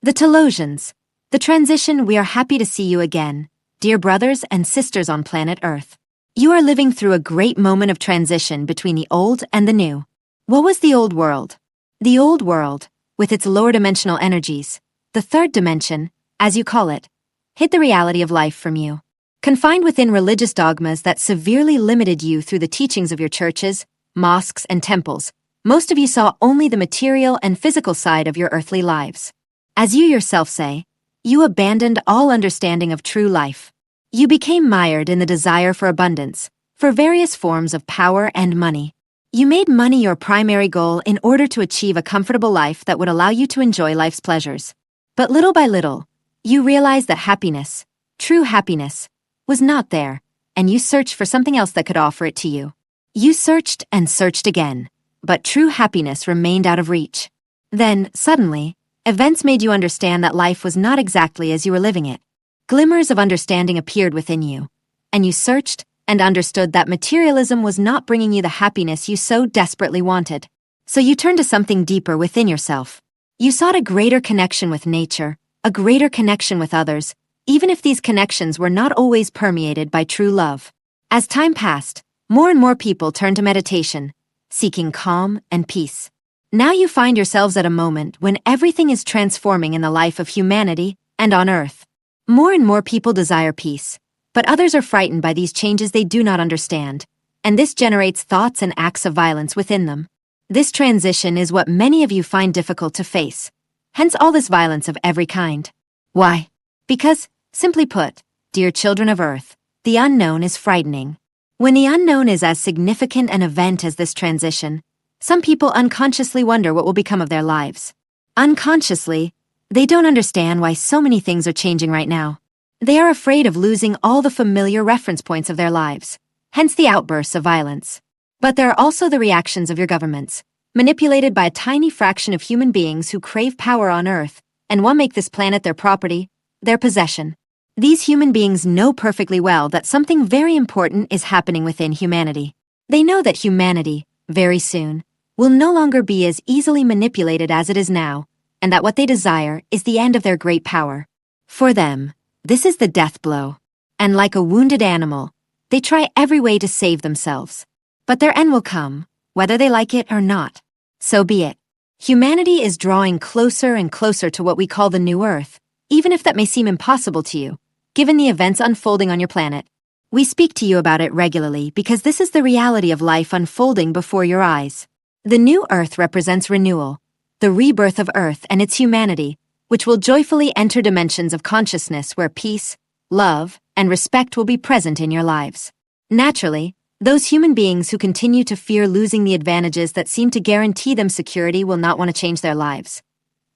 The Telosians. The transition. We are happy to see you again, dear brothers and sisters on planet Earth. You are living through a great moment of transition between the old and the new. What was the old world? The old world, with its lower dimensional energies, the third dimension, as you call it, hid the reality of life from you. Confined within religious dogmas that severely limited you through the teachings of your churches, mosques, and temples, most of you saw only the material and physical side of your earthly lives. As you yourself say, you abandoned all understanding of true life. You became mired in the desire for abundance, for various forms of power and money. You made money your primary goal in order to achieve a comfortable life that would allow you to enjoy life's pleasures. But little by little, you realized that happiness, true happiness, was not there, and you searched for something else that could offer it to you. You searched and searched again, but true happiness remained out of reach. Then, suddenly, events made you understand that life was not exactly as you were living it. Glimmers of understanding appeared within you, and you searched and understood that materialism was not bringing you the happiness you so desperately wanted. So you turned to something deeper within yourself. You sought a greater connection with nature, a greater connection with others, even if these connections were not always permeated by true love. As time passed, more and more people turned to meditation, seeking calm and peace. Now you find yourselves at a moment when everything is transforming in the life of humanity and on Earth. More and more people desire peace, but others are frightened by these changes they do not understand, and this generates thoughts and acts of violence within them. This transition is what many of you find difficult to face, hence all this violence of every kind. Why? Because, simply put, dear children of Earth, the unknown is frightening. When the unknown is as significant an event as this transition, some people unconsciously wonder what will become of their lives. Unconsciously, they don't understand why so many things are changing right now. They are afraid of losing all the familiar reference points of their lives, hence the outbursts of violence. But there are also the reactions of your governments, manipulated by a tiny fraction of human beings who crave power on Earth and want to make this planet their property, their possession. These human beings know perfectly well that something very important is happening within humanity. They know that humanity, very soon, will no longer be as easily manipulated as it is now, and that what they desire is the end of their great power. For them, this is the death blow. And like a wounded animal, they try every way to save themselves. But their end will come, whether they like it or not. So be it. Humanity is drawing closer and closer to what we call the New Earth, even if that may seem impossible to you, given the events unfolding on your planet. We speak to you about it regularly because this is the reality of life unfolding before your eyes. The New Earth represents renewal, the rebirth of Earth and its humanity, which will joyfully enter dimensions of consciousness where peace, love, and respect will be present in your lives. Naturally, those human beings who continue to fear losing the advantages that seem to guarantee them security will not want to change their lives.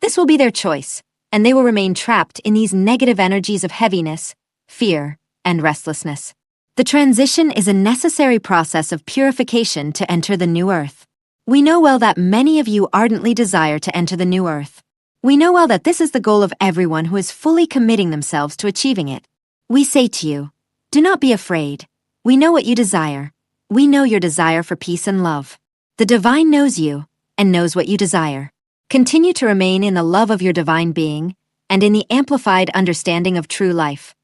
This will be their choice, and they will remain trapped in these negative energies of heaviness, fear, and restlessness. The transition is a necessary process of purification to enter the New Earth. We know well that many of you ardently desire to enter the New Earth. We know well that this is the goal of everyone who is fully committing themselves to achieving it. We say to you, do not be afraid. We know what you desire. We know your desire for peace and love. The divine knows you and knows what you desire. Continue to remain in the love of your divine being and in the amplified understanding of true life.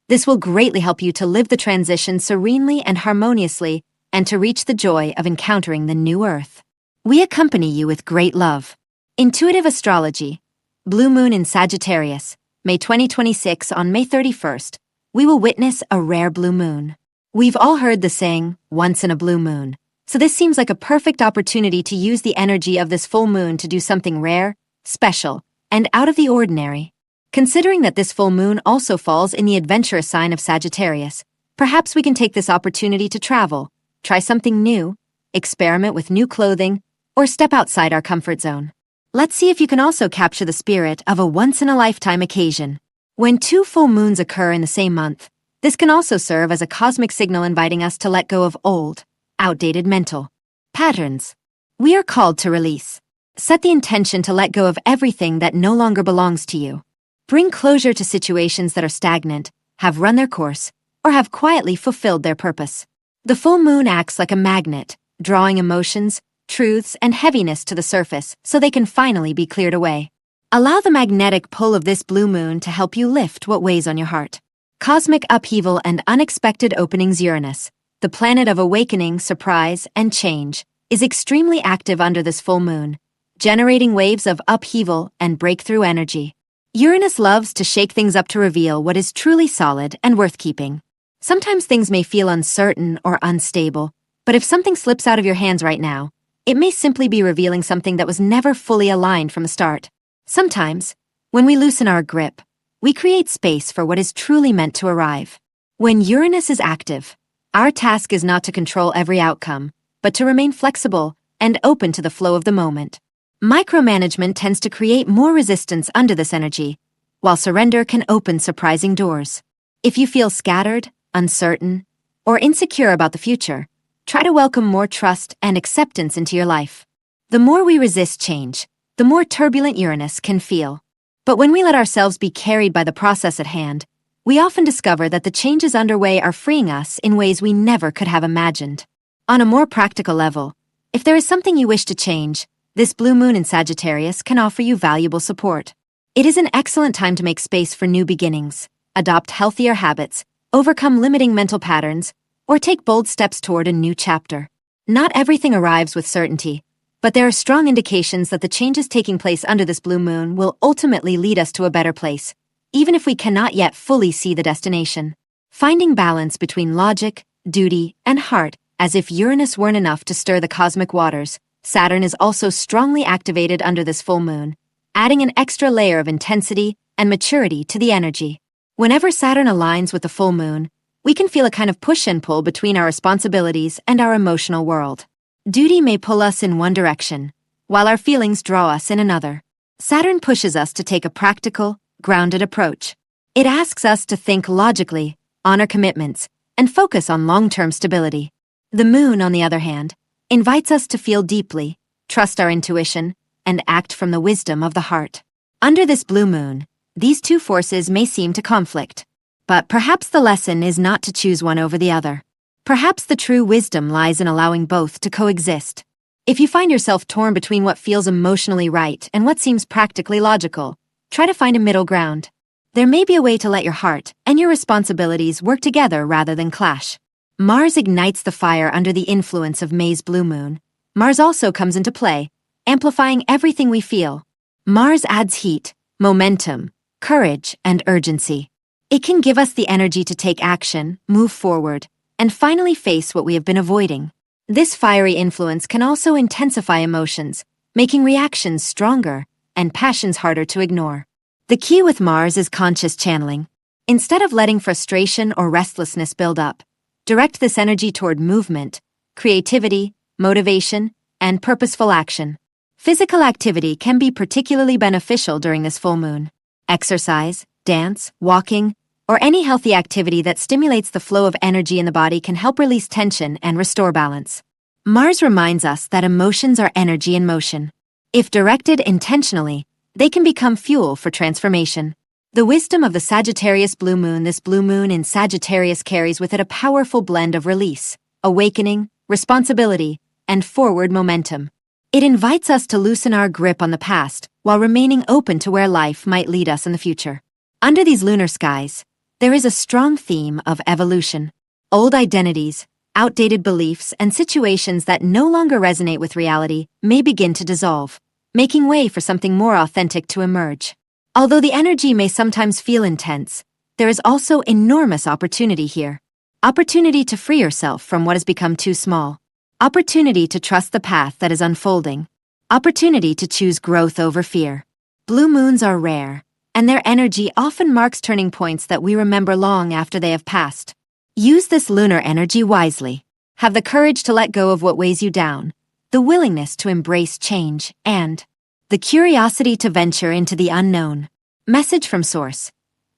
This will greatly help you to live the transition serenely and harmoniously and to reach the joy of encountering the New Earth. We accompany you with great love. Intuitive Astrology. Blue Moon in Sagittarius, May 2026. On May 31st, we will witness a rare blue moon. We've all heard the saying, once in a blue moon. So this seems like a perfect opportunity to use the energy of this full moon to do something rare, special, and out of the ordinary. Considering that this full moon also falls in the adventurous sign of Sagittarius, perhaps we can take this opportunity to travel, try something new, experiment with new clothing, or step outside our comfort zone. Let's see if you can also capture the spirit of a once-in-a-lifetime occasion. When two full moons occur in the same month, this can also serve as a cosmic signal inviting us to let go of old, outdated mental patterns. We are called to release. Set the intention to let go of everything that no longer belongs to you. Bring closure to situations that are stagnant, have run their course, or have quietly fulfilled their purpose. The full moon acts like a magnet, drawing emotions, truths, and heaviness to the surface so they can finally be cleared away. Allow the magnetic pull of this blue moon to help you lift what weighs on your heart. Cosmic upheaval and unexpected openings. Uranus, the planet of awakening, surprise, and change, is extremely active under this full moon, generating waves of upheaval and breakthrough energy. Uranus loves to shake things up to reveal what is truly solid and worth keeping. Sometimes things may feel uncertain or unstable, but if something slips out of your hands right now, it may simply be revealing something that was never fully aligned from the start. Sometimes, when we loosen our grip, we create space for what is truly meant to arrive. When Uranus is active, our task is not to control every outcome, but to remain flexible and open to the flow of the moment. Micromanagement tends to create more resistance under this energy, while surrender can open surprising doors. If you feel scattered, uncertain, or insecure about the future, try to welcome more trust and acceptance into your life. The more we resist change, the more turbulent Uranus can feel. But when we let ourselves be carried by the process at hand, we often discover that the changes underway are freeing us in ways we never could have imagined. On a more practical level, if there is something you wish to change, this blue moon in Sagittarius can offer you valuable support. It is an excellent time to make space for new beginnings, adopt healthier habits, overcome limiting mental patterns, or take bold steps toward a new chapter. Not everything arrives with certainty, but there are strong indications that the changes taking place under this blue moon will ultimately lead us to a better place, even if we cannot yet fully see the destination. Finding balance between logic, duty, and heart, as if Uranus weren't enough to stir the cosmic waters, Saturn is also strongly activated under this full moon, adding an extra layer of intensity and maturity to the energy. Whenever Saturn aligns with the full moon, we can feel a kind of push and pull between our responsibilities and our emotional world. Duty may pull us in one direction, while our feelings draw us in another. Saturn pushes us to take a practical, grounded approach. It asks us to think logically, honor commitments, and focus on long-term stability. The moon, on the other hand, invites us to feel deeply, trust our intuition, and act from the wisdom of the heart. Under this blue moon, these two forces may seem to conflict, but perhaps the lesson is not to choose one over the other. Perhaps the true wisdom lies in allowing both to coexist. If you find yourself torn between what feels emotionally right and what seems practically logical, try to find a middle ground. There may be a way to let your heart and your responsibilities work together rather than clash. Mars ignites the fire under the influence of May's blue moon. Mars also comes into play, amplifying everything we feel. Mars adds heat, momentum, courage, and urgency. It can give us the energy to take action, move forward, and finally face what we have been avoiding. This fiery influence can also intensify emotions, making reactions stronger and passions harder to ignore. The key with Mars is conscious channeling. Instead of letting frustration or restlessness build up, direct this energy toward movement, creativity, motivation, and purposeful action. Physical activity can be particularly beneficial during this full moon. Exercise, dance, walking, or any healthy activity that stimulates the flow of energy in the body can help release tension and restore balance. Mars reminds us that emotions are energy in motion. If directed intentionally, they can become fuel for transformation. The wisdom of the Sagittarius blue moon. This blue moon in Sagittarius carries with it a powerful blend of release, awakening, responsibility, and forward momentum. It invites us to loosen our grip on the past while remaining open to where life might lead us in the future. Under these lunar skies, there is a strong theme of evolution. Old identities, outdated beliefs, and situations that no longer resonate with reality may begin to dissolve, making way for something more authentic to emerge. Although the energy may sometimes feel intense, there is also enormous opportunity here. Opportunity to free yourself from what has become too small. Opportunity to trust the path that is unfolding. Opportunity to choose growth over fear. Blue moons are rare, and their energy often marks turning points that we remember long after they have passed. Use this lunar energy wisely. Have the courage to let go of what weighs you down, the willingness to embrace change, and the curiosity to venture into the unknown. Message from Source.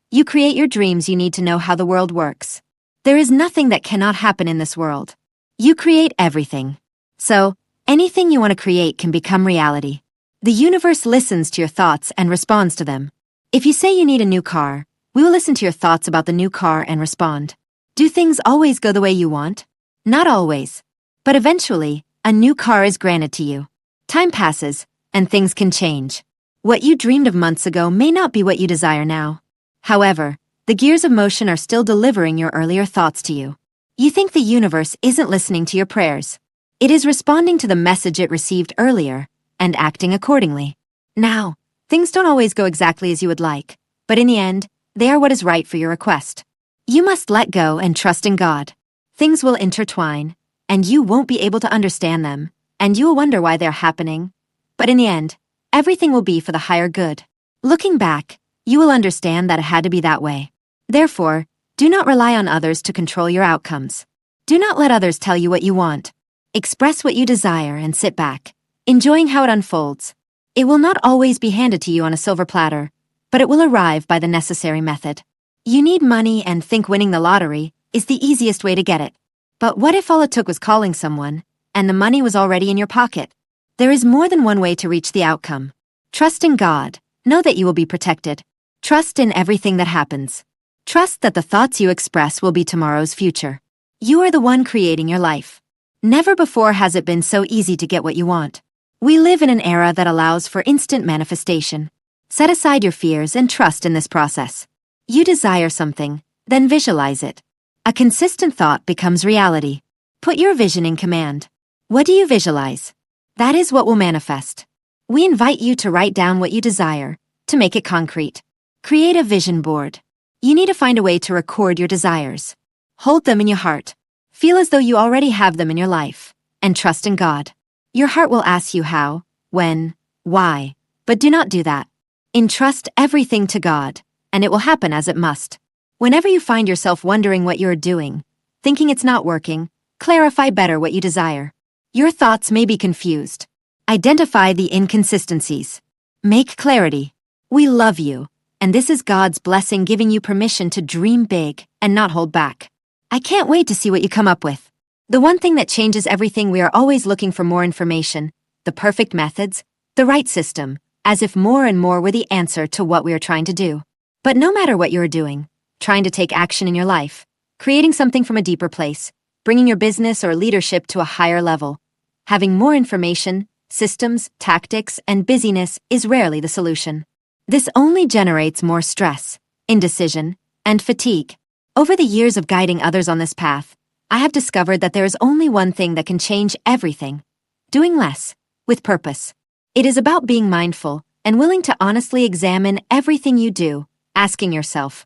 You create your dreams. You need to know how the world works. There is nothing that cannot happen in this world. You create everything. So, anything you want to create can become reality. The universe listens to your thoughts and responds to them. If you say you need a new car, we will listen to your thoughts about the new car and respond. Do things always go the way you want? Not always. But eventually, a new car is granted to you. Time passes, and things can change. What you dreamed of months ago may not be what you desire now. However, the gears of motion are still delivering your earlier thoughts to you. You think the universe isn't listening to your prayers. It is responding to the message it received earlier and acting accordingly. Now, things don't always go exactly as you would like, but in the end, they are what is right for your request. You must let go and trust in God. Things will intertwine, and you won't be able to understand them, and you will wonder why they're happening. But in the end, everything will be for the higher good. Looking back, you will understand that it had to be that way. Therefore, do not rely on others to control your outcomes. Do not let others tell you what you want. Express what you desire and sit back, enjoying how it unfolds. It will not always be handed to you on a silver platter, but it will arrive by the necessary method. You need money and think winning the lottery is the easiest way to get it. But what if all it took was calling someone, and the money was already in your pocket? There is more than one way to reach the outcome. Trust in God. Know that you will be protected. Trust in everything that happens. Trust that the thoughts you express will be tomorrow's future. You are the one creating your life. Never before has it been so easy to get what you want. We live in an era that allows for instant manifestation. Set aside your fears and trust in this process. You desire something, then visualize it. A consistent thought becomes reality. Put your vision in command. What do you visualize? That is what will manifest. We invite you to write down what you desire, to make it concrete. Create a vision board. You need to find a way to record your desires. Hold them in your heart. Feel as though you already have them in your life, and trust in God. Your heart will ask you how, when, why, but do not do that. Entrust everything to God, and it will happen as it must. Whenever you find yourself wondering what you are doing, thinking it's not working, clarify better what you desire. Your thoughts may be confused. Identify the inconsistencies. Make clarity. We love you, and this is God's blessing giving you permission to dream big and not hold back. I can't wait to see what you come up with. The one thing that changes everything, we are always looking for more information, the perfect methods, the right system, as if more and more were the answer to what we are trying to do. But no matter what you are doing, trying to take action in your life, creating something from a deeper place, bringing your business or leadership to a higher level, having more information, systems, tactics, and busyness is rarely the solution. This only generates more stress, indecision, and fatigue. Over the years of guiding others on this path, I have discovered that there is only one thing that can change everything: doing less, with purpose. It is about being mindful and willing to honestly examine everything you do, asking yourself,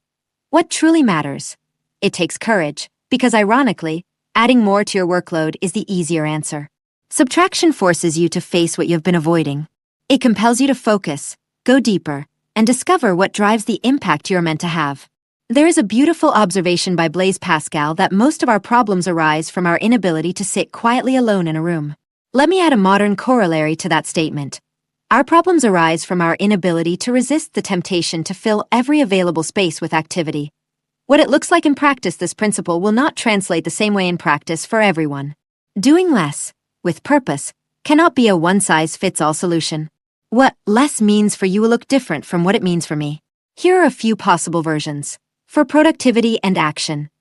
what truly matters? It takes courage, because ironically, adding more to your workload is the easier answer. Subtraction forces you to face what you have been avoiding. It compels you to focus, go deeper, and discover what drives the impact you are meant to have. There is a beautiful observation by Blaise Pascal that most of our problems arise from our inability to sit quietly alone in a room. Let me add a modern corollary to that statement. Our problems arise from our inability to resist the temptation to fill every available space with activity. What it looks like in practice, this principle will not translate the same way in practice for everyone. Doing less, with purpose, cannot be a one-size-fits-all solution. What less means for you will look different from what it means for me. Here are a few possible versions. For productivity and action.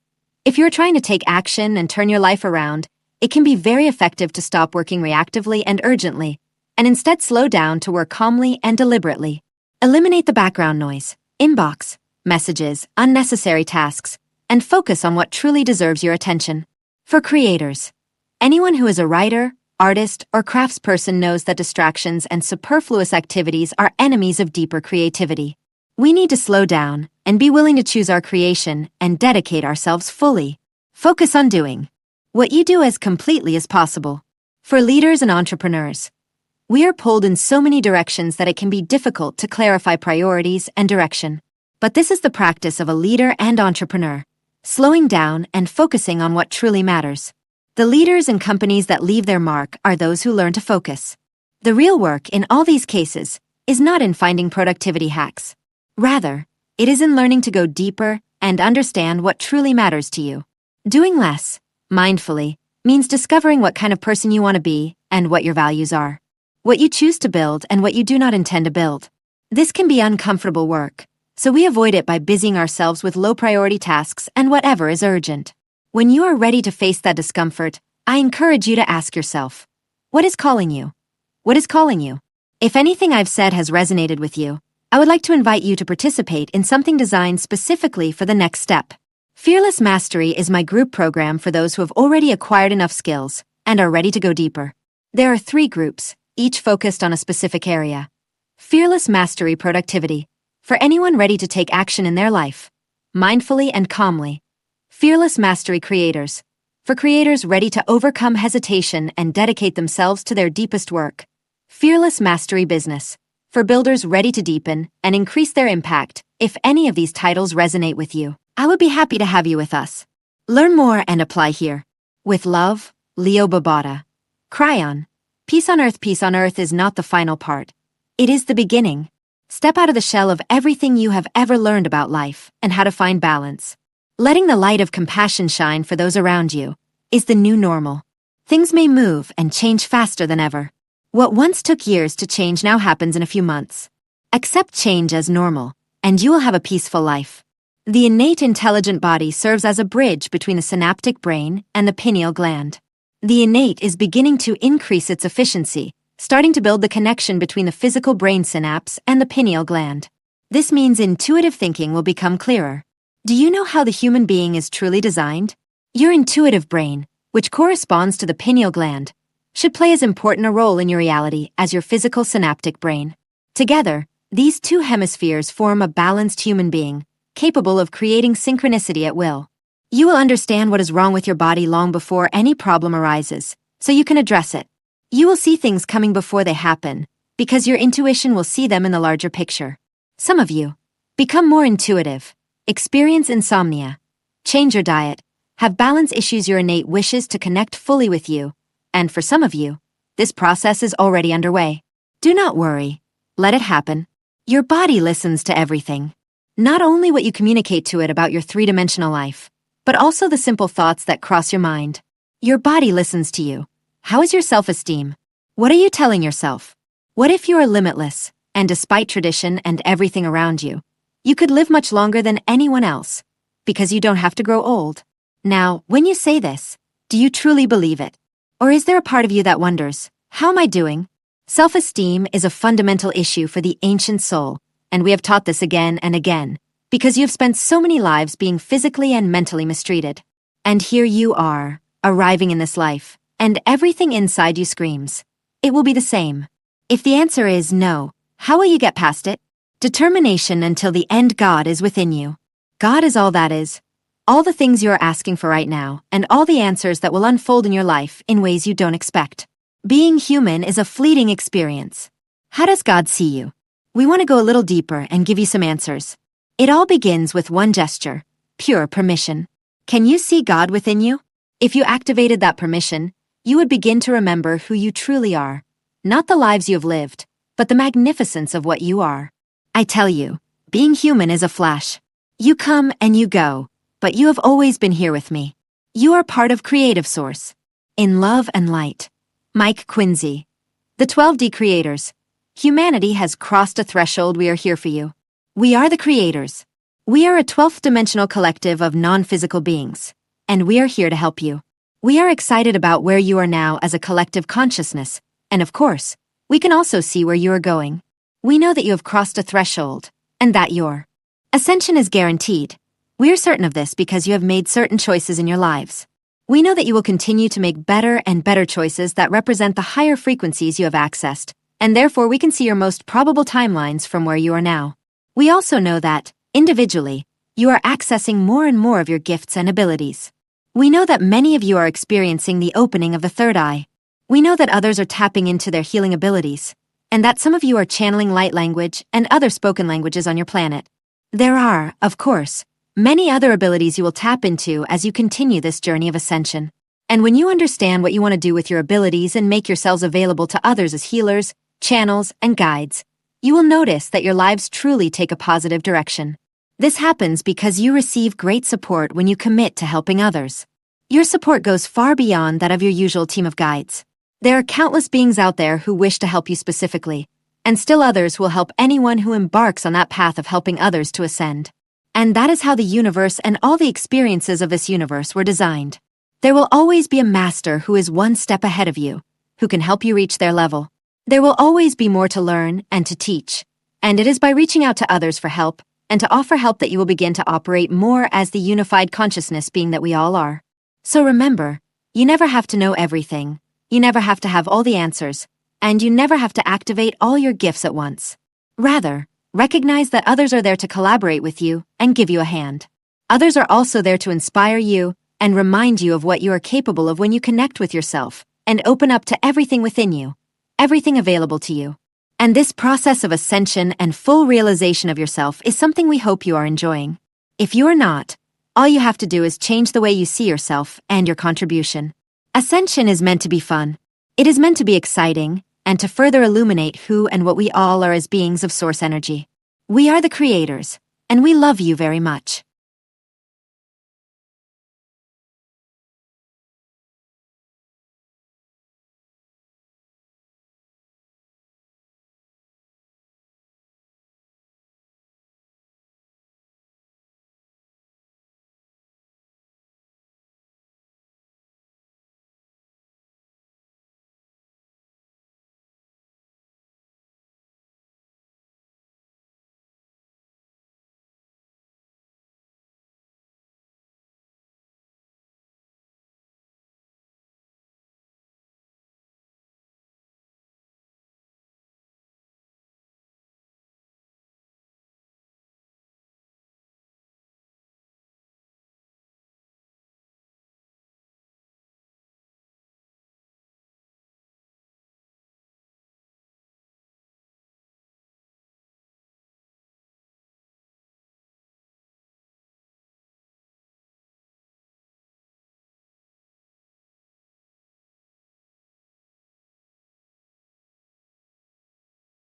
If you're trying to take action and turn your life around, it can be very effective to stop working reactively and urgently, and instead slow down to work calmly and deliberately. Eliminate the background noise, inbox, messages, unnecessary tasks, and focus on what truly deserves your attention. For creators, anyone who is a writer, artist, or craftsperson knows that distractions and superfluous activities are enemies of deeper creativity. We need to slow down and be willing to choose our creation and dedicate ourselves fully. Focus on doing what you do as completely as possible. For leaders and entrepreneurs, we are pulled in so many directions that it can be difficult to clarify priorities and direction. But this is the practice of a leader and entrepreneur, slowing down and focusing on what truly matters. The leaders and companies that leave their mark are those who learn to focus. The real work in all these cases is not in finding productivity hacks. Rather, it is in learning to go deeper and understand what truly matters to you. Doing less, mindfully, means discovering what kind of person you want to be and what your values are. What you choose to build and what you do not intend to build. This can be uncomfortable work, so we avoid it by busying ourselves with low-priority tasks and whatever is urgent. When you are ready to face that discomfort, I encourage you to ask yourself, what is calling you? What is calling you? If anything I've said has resonated with you, I would like to invite you to participate in something designed specifically for the next step. Fearless Mastery is my group program for those who have already acquired enough skills and are ready to go deeper. There are 3 groups, each focused on a specific area. Fearless Mastery Productivity, for anyone ready to take action in their life, mindfully and calmly. Fearless Mastery Creators, for creators ready to overcome hesitation and dedicate themselves to their deepest work. Fearless Mastery Business, for builders ready to deepen and increase their impact. If any of these titles resonate with you, I would be happy to have you with us. Learn more and apply here. With love, Leo Babauta. Kryon. Peace on earth is not the final part. It is the beginning. Step out of the shell of everything you have ever learned about life and how to find balance. Letting the light of compassion shine for those around you is the new normal. Things may move and change faster than ever. What once took years to change now happens in a few months. Accept change as normal, and you will have a peaceful life. The innate intelligent body serves as a bridge between the synaptic brain and the pineal gland. The innate is beginning to increase its efficiency, starting to build the connection between the physical brain synapse and the pineal gland. This means intuitive thinking will become clearer. Do you know how the human being is truly designed? Your intuitive brain, which corresponds to the pineal gland, should play as important a role in your reality as your physical synaptic brain. Together, these 2 hemispheres form a balanced human being, capable of creating synchronicity at will. You will understand what is wrong with your body long before any problem arises, so you can address it. You will see things coming before they happen, because your intuition will see them in the larger picture. Some of you become more intuitive, experience insomnia, change your diet, have balance issues. Your innate wishes to connect fully with you, and for some of you, this process is already underway. Do not worry. Let it happen. Your body listens to everything. Not only what you communicate to it about your 3-dimensional life, but also the simple thoughts that cross your mind. Your body listens to you. How is your self-esteem? What are you telling yourself? What if you are limitless, and despite tradition and everything around you, you could live much longer than anyone else, because you don't have to grow old? Now, when you say this, do you truly believe it? Or is there a part of you that wonders, how am I doing? Self-esteem is a fundamental issue for the ancient soul, and we have taught this again and again, because you have spent so many lives being physically and mentally mistreated. And here you are, arriving in this life, and everything inside you screams, it will be the same. If the answer is no, how will you get past it? Determination until the end. God is within you. God is all that is. All the things you are asking for right now, and all the answers that will unfold in your life in ways you don't expect. Being human is a fleeting experience. How does God see you? We want to go a little deeper and give you some answers. It all begins with one gesture, pure permission. Can you see God within you? If you activated that permission, you would begin to remember who you truly are. Not the lives you have lived, but the magnificence of what you are. I tell you, being human is a flash. You come and you go, but you have always been here with me. You are part of Creative Source. In love and light. Mike Quinsey. The 12D Creators. Humanity has crossed a threshold. We are here for you. We are the creators. We are a 12th dimensional collective of non-physical beings, and we are here to help you. We are excited about where you are now as a collective consciousness, and of course, we can also see where you are going. We know that you have crossed a threshold, and that your ascension is guaranteed. We are certain of this because you have made certain choices in your lives. We know that you will continue to make better and better choices that represent the higher frequencies you have accessed, and therefore we can see your most probable timelines from where you are now. We also know that, individually, you are accessing more and more of your gifts and abilities. We know that many of you are experiencing the opening of the third eye. We know that others are tapping into their healing abilities, and that some of you are channeling light language and other spoken languages on your planet. There are, of course, many other abilities you will tap into as you continue this journey of ascension. And when you understand what you want to do with your abilities and make yourselves available to others as healers, channels, and guides, you will notice that your lives truly take a positive direction. This happens because you receive great support when you commit to helping others. Your support goes far beyond that of your usual team of guides. There are countless beings out there who wish to help you specifically, and still others will help anyone who embarks on that path of helping others to ascend. And that is how the universe and all the experiences of this universe were designed. There will always be a master who is one step ahead of you, who can help you reach their level. There will always be more to learn and to teach, and it is by reaching out to others for help and to offer help that you will begin to operate more as the unified consciousness being that we all are. So remember, you never have to know everything, you never have to have all the answers, and you never have to activate all your gifts at once. Rather, recognize that others are there to collaborate with you and give you a hand. Others are also there to inspire you and remind you of what you are capable of when you connect with yourself and open up to everything within you, everything available to you. And this process of ascension and full realization of yourself is something we hope you are enjoying. If you are not, all you have to do is change the way you see yourself and your contribution. Ascension is meant to be fun. It is meant to be exciting and to further illuminate who and what we all are as beings of source energy. We are the creators, and we love you very much.